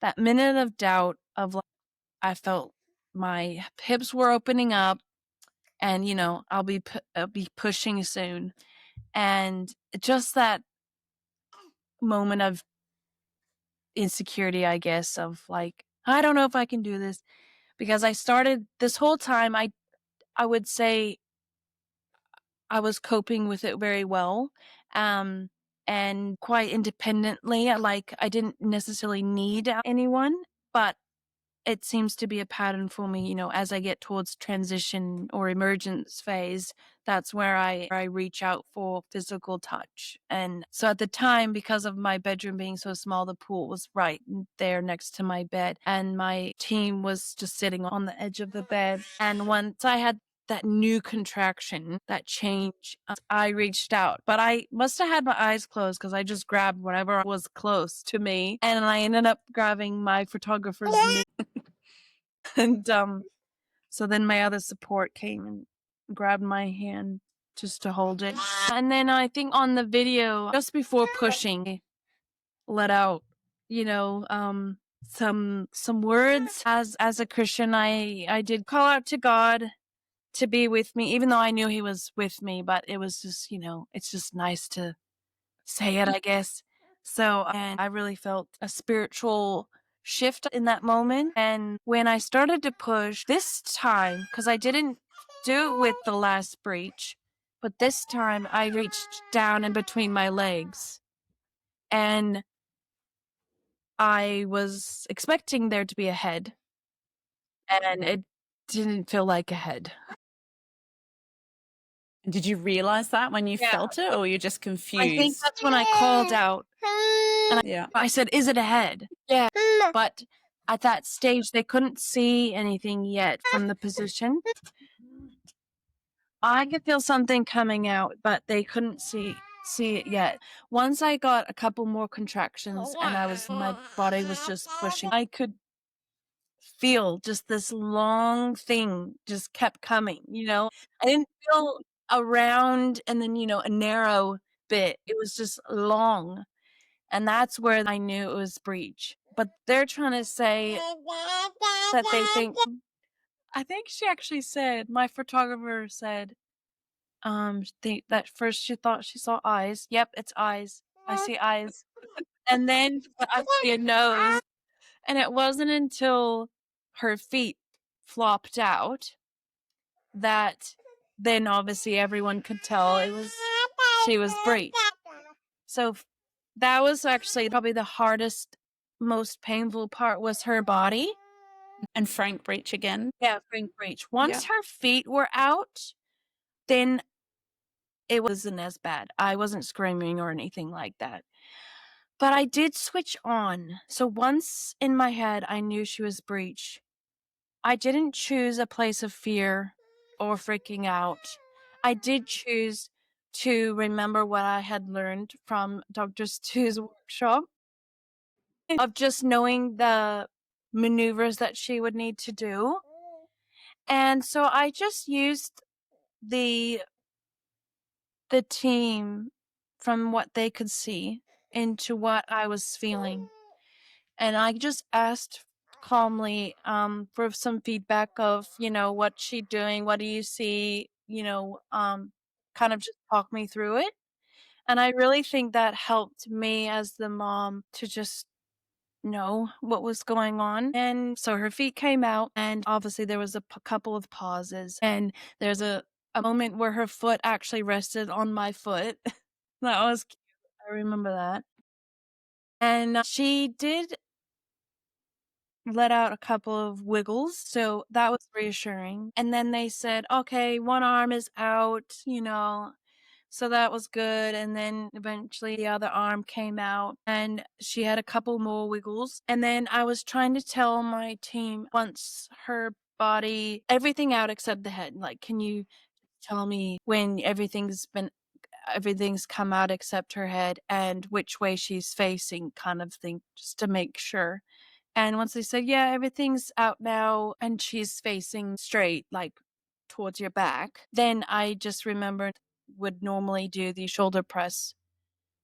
that minute of doubt of like, I felt my hips were opening up and, I'll be pushing soon. And just that moment of insecurity, I guess, of like, I don't know if I can do this, because I started this whole time, I would say I was coping with it very well, and quite independently. Like, I didn't necessarily need anyone, but it seems to be a pattern for me, as I get towards transition or emergence phase. That's where I reach out for physical touch. And so at the time, because of my bedroom being so small, the pool was right there next to my bed, and my team was just sitting on the edge of the bed. And once I had that new contraction, that change, I reached out. But I must have had my eyes closed, because I just grabbed whatever was close to me. And I ended up grabbing my photographer's knee. And so then my other support came and grabbed my hand just to hold it. And then I think on the video, just before pushing, let out, some words. As a Christian, I did call out to God to be with me, even though I knew he was with me, but it was just, it's just nice to say it, I guess. So, and I really felt a spiritual shift in that moment. And when I started to push this time, because I didn't do it with the last breach, but this time I reached down in between my legs, and I was expecting there to be a head, and it didn't feel like a head. Did you realize that when you Yeah. felt it, or were you just I think confused? that's when I called out, and Yeah. I said, "Is it a head?" Yeah. But at that stage, they couldn't see anything yet from the position. I could feel something coming out, but they couldn't see it yet. Once I got a couple more contractions and my body was just pushing, I could feel just this long thing just kept coming, I didn't feel a round and then, a narrow bit. It was just long. And that's where I knew it was breech. But they're trying to say that they think, I think she actually said, my photographer said, that first she thought she saw eyes. Yep, it's eyes. I see eyes. And then I see a nose. And it wasn't until her feet flopped out that then obviously everyone could tell she was breech. So that was actually probably the hardest, most painful part, was her body. And Frank Breech again. Yeah, Frank Breech. Once her feet were out, then it wasn't as bad. I wasn't screaming or anything like that. But I did switch on. So once in my head, I knew she was breech. I didn't choose a place of fear or freaking out. I did choose to remember what I had learned from Dr. Stu's workshop, of just knowing the maneuvers that she would need to do. And so I just used the team from what they could see into what I was feeling. And I just asked calmly for some feedback of, what's she doing? What do you see? Kind of just talk me through it. And I really think that helped me as the mom to just know what was going on. And so her feet came out, and obviously there was a couple of pauses, and there's a moment where her foot actually rested on my foot. That was cute. I remember that. And she did let out a couple of wiggles, so that was reassuring. And then they said, okay, one arm is out, so that was good. And then eventually the other arm came out, and she had a couple more wiggles. And then I was trying to tell my team, once her body, everything out except the head, like, can you tell me when everything's come out except her head, and which way she's facing, kind of thing, just to make sure. And once they said, yeah, everything's out now and she's facing straight, like towards your back, then I just remembered would normally do the shoulder press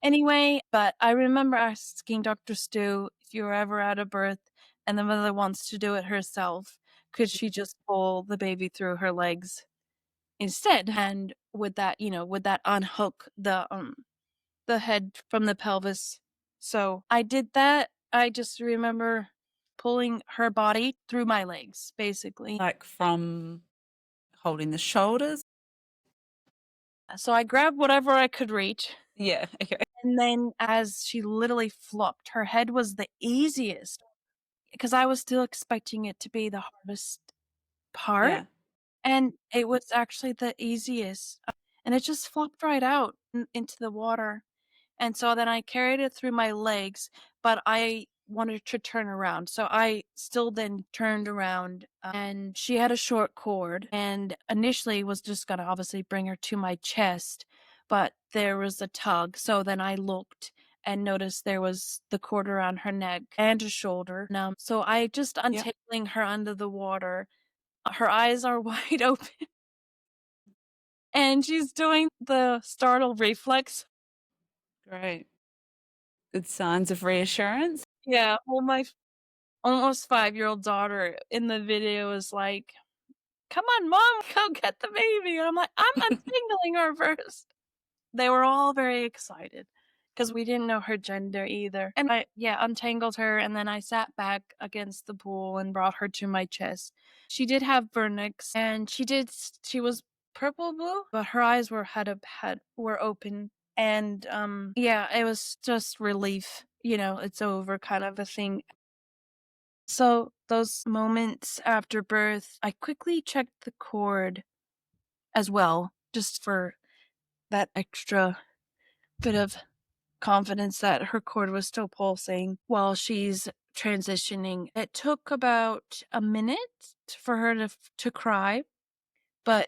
anyway. But I remember asking Dr. Stu, if you're ever out of birth and the mother wants to do it herself, could she just pull the baby through her legs instead? And would that, would that unhook the head from the pelvis? So I did that. I just remember pulling her body through my legs, basically. Like from holding the shoulders? So I grabbed whatever I could reach, Yeah, okay. and then as she literally flopped, her head was the easiest because I was still expecting it to be the hardest part, Yeah, and it was actually the easiest, and it just flopped right out into the water. And so then I carried it through my legs, but I wanted to turn around. So I still then turned around, and she had a short cord and initially was just going to obviously bring her to my chest, but there was a tug. So then I looked and noticed there was the cord around her neck and her shoulder. Now, so I just yeah, untangling her under the water. Her eyes are wide open and she's doing the startle reflex. great. Good signs of reassurance. Yeah, well, my almost 5-year-old daughter in the video is like, "Come on, mom, go get the baby." And I'm like, "I'm untangling her first." They were all very excited because we didn't know her gender either. And I, yeah, untangled her, and then I sat back against the pool and brought her to my chest. She did have vernix, and she was purple blue, but her eyes were open. And yeah, it was just relief. It's over kind of a thing. So, those moments after birth, I quickly checked the cord as well, just for that extra bit of confidence that her cord was still pulsing while she's transitioning. It took about a minute for her to cry, but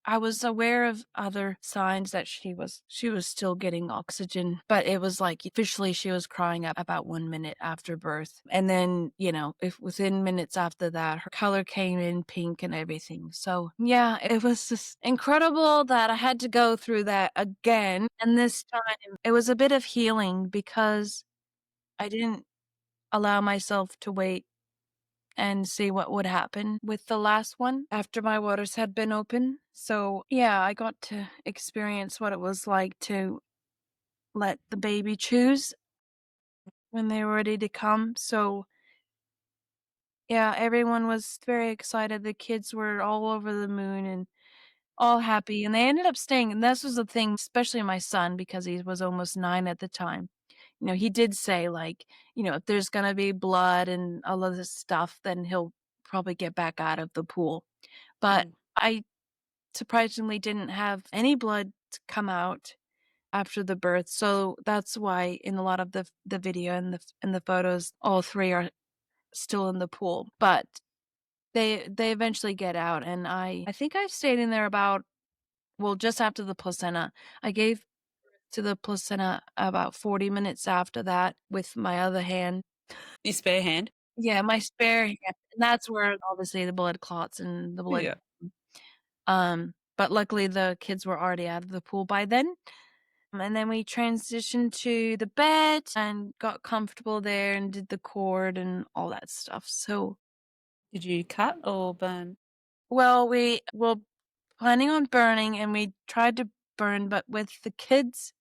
I was aware of other signs that she was still getting oxygen, but it was like officially she was crying up about 1 minute after birth. And then, if within minutes after that, her color came in pink and everything. So yeah, it was just incredible that I had to go through that again. And this time it was a bit of healing because I didn't allow myself to wait and see what would happen with the last one after my waters had been open. So, yeah, I got to experience what it was like to let the baby choose when they were ready to come. So, yeah, everyone was very excited. The kids were all over the moon and all happy. And they ended up staying. And this was the thing, especially my son, because he was almost 9 at the time. He did say, like, if there's going to be blood and all of this stuff, then he'll probably get back out of the pool. But Mm. I surprisingly didn't have any blood come out after the birth, so that's why in a lot of the video and the photos, all 3 are still in the pool. But they eventually get out, and I think I stayed in there about, well, just after the placenta. I gave to the placenta about 40 minutes after that with my other hand. Your spare hand? Yeah, my spare hand, and that's where obviously the blood clots and the blood. Yeah. But luckily the kids were already out of the pool by then. And then we transitioned to the bed and got comfortable there and did the cord and all that stuff. So, Did you cut or burn? well, we were planning on burning and we tried to burn, but with the kids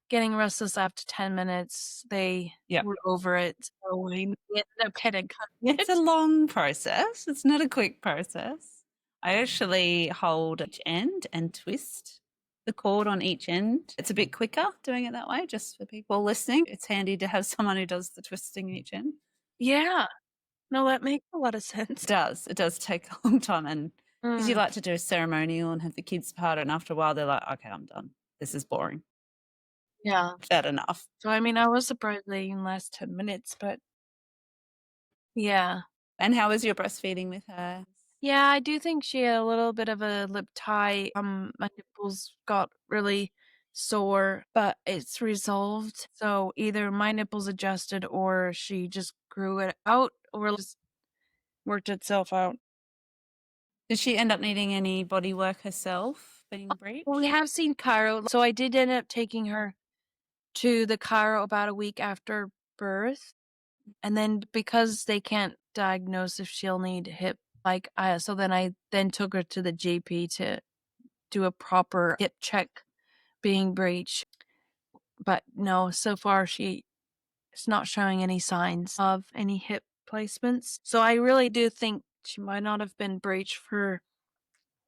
getting restless after 10 minutes, they Yeah. were over it. So we ended up kind of cutting It's a it. long process. It's not a quick process. I actually hold each end and twist the cord on each end. It's a bit quicker doing it that way, just for people listening. It's handy to have someone who does the twisting each end. Yeah. No, that makes a lot of It sense. does. It does take a long time. And because you Mm, like to do a ceremonial and have the kids part, and after a while, they're like, okay, I'm done. This is boring. yeah. I've had enough. So, I mean, I was surprised they even last 10 minutes, but yeah. And how was your breastfeeding with her? Yeah, I do think she had a little bit of a lip tie. My nipples got really sore, but it's resolved. So either my nipples adjusted or she just grew it out or it just worked itself out. Did she end up needing any body work herself, being Well, we breech? have seen Cairo. So I did end up taking her to the Cairo about a week after birth. And then because they can't diagnose if she'll need hip, so then I then took her to the GP to do a proper hip check being breech. But no, so far she is not showing any signs of any hip replacements. So I really do think she might not have been breech for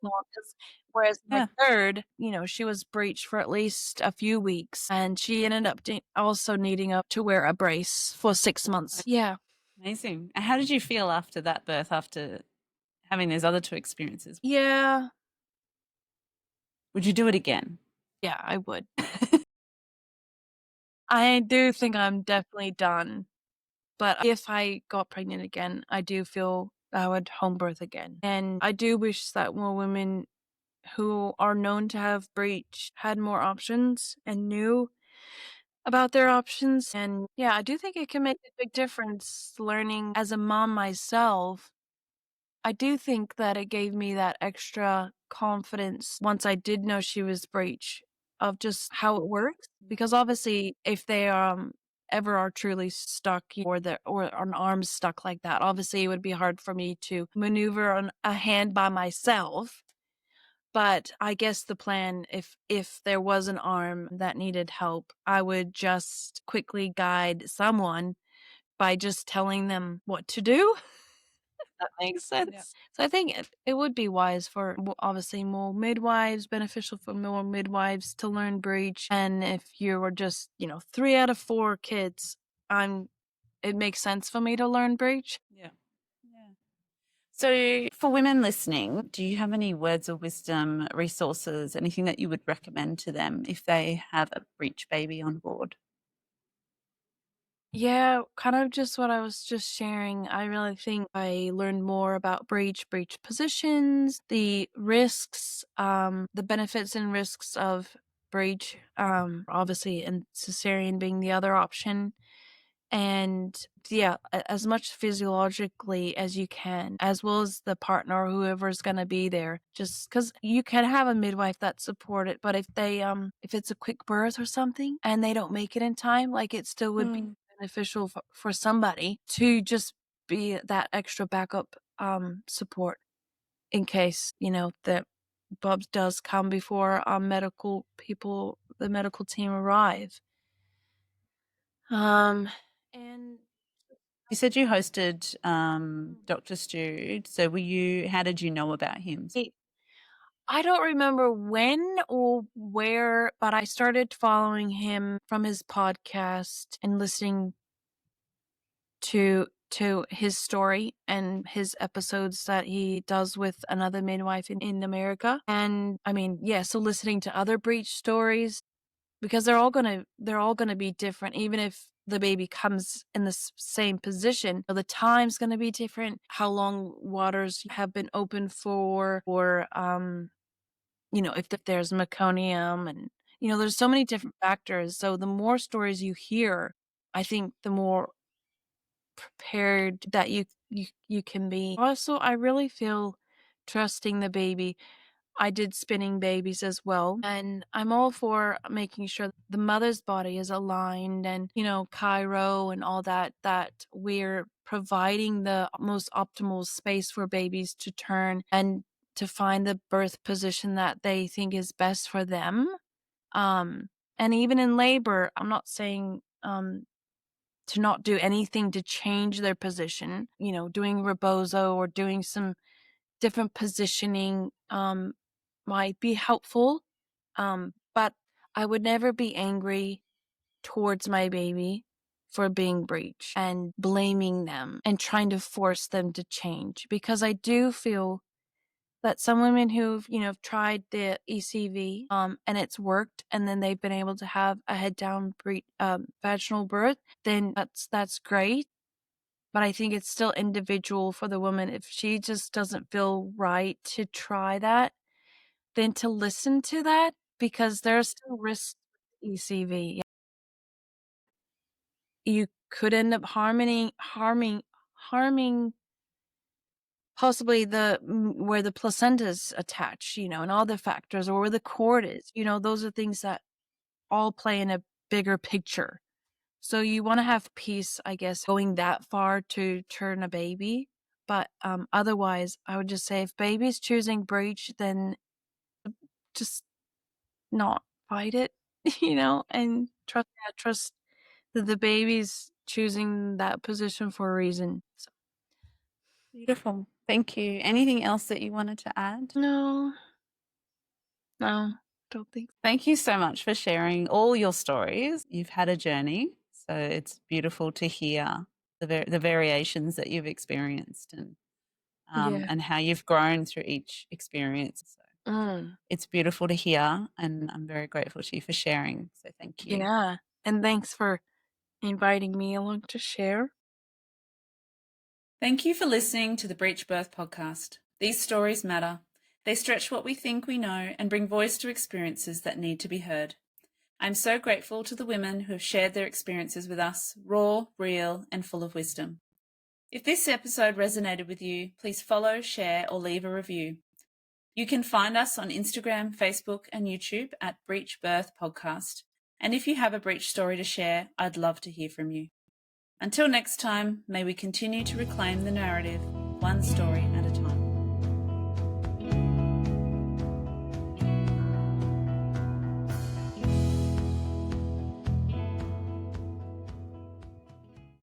long. Whereas my Yeah. third, she was breech for at least a few weeks, and she ended up also needing up to wear a brace for 6 months. Yeah. Amazing. And how did you feel after that birth, after having those other two experiences? Yeah. Would you do it again? Yeah, I would. I do think I'm definitely done. But if I got pregnant again, I do feel I would home birth again. And I do wish that more women who are known to have breech had more options and knew about their options. And yeah, I do think it can make a big difference learning as a mom myself. I do think that it gave me that extra confidence once I did know she was breech of just how it works. Because obviously, if they ever are truly stuck or an arm stuck like that, obviously it would be hard for me to maneuver on a hand by myself. But I guess the plan, if there was an arm that needed help, I would just quickly guide someone by just telling them what to do. That makes sense. Yeah. So I think it would be wise for obviously more midwives, beneficial for more midwives to learn breech. And if you were just, 3 out of 4 kids, I'm it makes sense for me to learn breech. Yeah. Yeah. So, for women listening, do you have any words of wisdom, resources, anything that you would recommend to them if they have a breech baby on board? Yeah, kind of just what I was just sharing. I really think I learned more about breech positions, the risks, the benefits and risks of breech, obviously, and cesarean being the other option. And yeah, as much physiologically as you can, as well as the partner or whoever's going to be there. Just because you can have a midwife that support it, but if it's a quick birth or something and they don't make it in time, like it still would be beneficial for somebody to just be that extra backup support in case that Bubs does come before the medical team arrive. And You said you hosted Dr. Stu. So, how did you know about him? I don't remember when or where, but I started following him from his podcast and listening to his story and his episodes that he does with another midwife in America. And I mean, yeah, so listening to other breech stories because they're all gonna be different, even if the baby comes in the same position. The time's gonna be different, how long waters have been open for, or if there's meconium, and there's so many different factors. So the more stories you hear, I think the more prepared that you can be. Also, I really feel trusting the baby. I did spinning babies as well, and I'm all for making sure the mother's body is aligned and, Cairo and all that we're providing the most optimal space for babies to turn and to find the birth position that they think is best for them. Um, and even in labor, I'm not saying to not do anything to change their position, doing rebozo or doing some different positioning might be helpful. But I would never be angry towards my baby for being breech and blaming them and trying to force them to change, because I do feel that some women who've tried the ECV and it's worked, and then they've been able to have a head down vaginal birth, then that's great. But I think it's still individual for the woman. If she just doesn't feel right to try that, then to listen to that, because there are still risks with ECV. You could end up harming possibly where the placenta's attached, and all the factors, or where the cord is. Those are things that all play in a bigger picture. So you want to have peace, I guess, going that far to turn a baby. But otherwise, I would just say if baby's choosing breech, then just not fight it, and trust that the baby's choosing that position for a reason. So. Beautiful. Thank you. Anything else that you wanted to add? No, don't think so. Thank you so much for sharing all your stories. You've had a journey, so it's beautiful to hear the variations that you've experienced Yeah. and how you've grown through each experience. So Mm, it's beautiful to hear, and I'm very grateful to you for sharing. So thank you. yeah. And thanks for inviting me along to share. Thank you for listening to the Breech Birth podcast. These stories matter. They stretch what we think we know and bring voice to experiences that need to be heard. I'm so grateful to the women who have shared their experiences with us, raw, real, and full of wisdom. If this episode resonated with you, please follow, share, or leave a review. You can find us on Instagram, Facebook, and YouTube at Breech Birth Podcast. And if you have a breech story to share, I'd love to hear from you. Until next time, may we continue to reclaim the narrative, one story